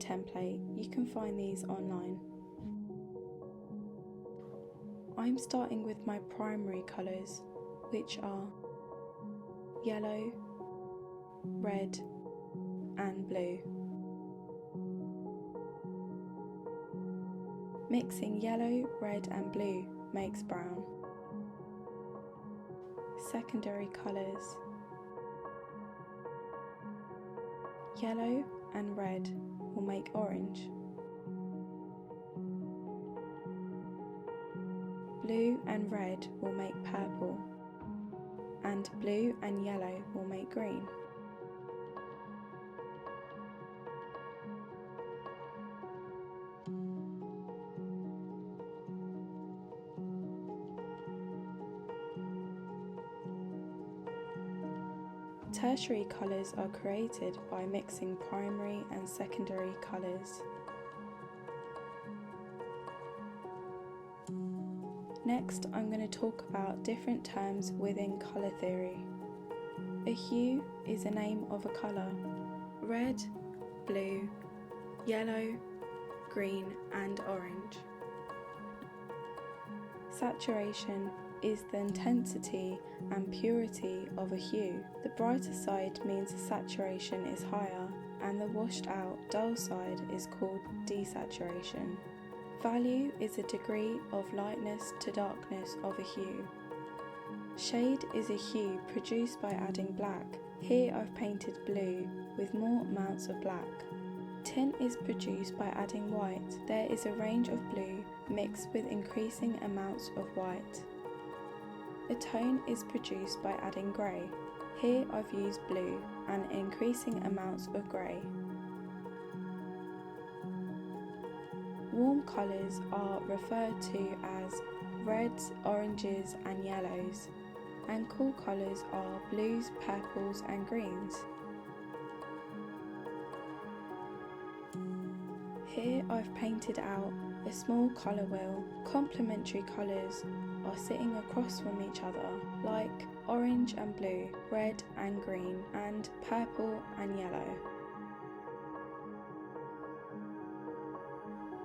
template, you can find these online. I'm starting with my primary colours, which are yellow, red and blue. Mixing yellow, red and blue makes brown. Secondary colours: yellow and red will make orange. Blue and red will make purple, and blue and yellow will make green. Tertiary colours are created by mixing primary and secondary colours. Next, I'm going to talk about different terms within colour theory. A hue is a name of a colour: red, blue, yellow, green and orange. Saturation is the intensity and purity of a hue. The brighter side means the saturation is higher, and the washed out dull side is called desaturation. Value is a degree of lightness to darkness of a hue. Shade is a hue produced by adding black. Here I've painted blue with more amounts of black. Tint is produced by adding white. There is a range of blue mixed with increasing amounts of white. A tone is produced by adding grey. Here I've used blue and increasing amounts of grey. Warm colours are referred to as reds, oranges and yellows, and cool colours are blues, purples and greens. Here I've painted out a small colour wheel. Complementary colours are sitting across from each other, like orange and blue, red and green, and purple and yellow.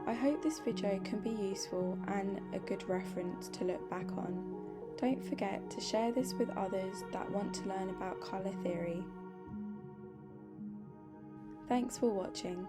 I hope this video can be useful and a good reference to look back on. Don't forget to share this with others that want to learn about colour theory. Thanks for watching.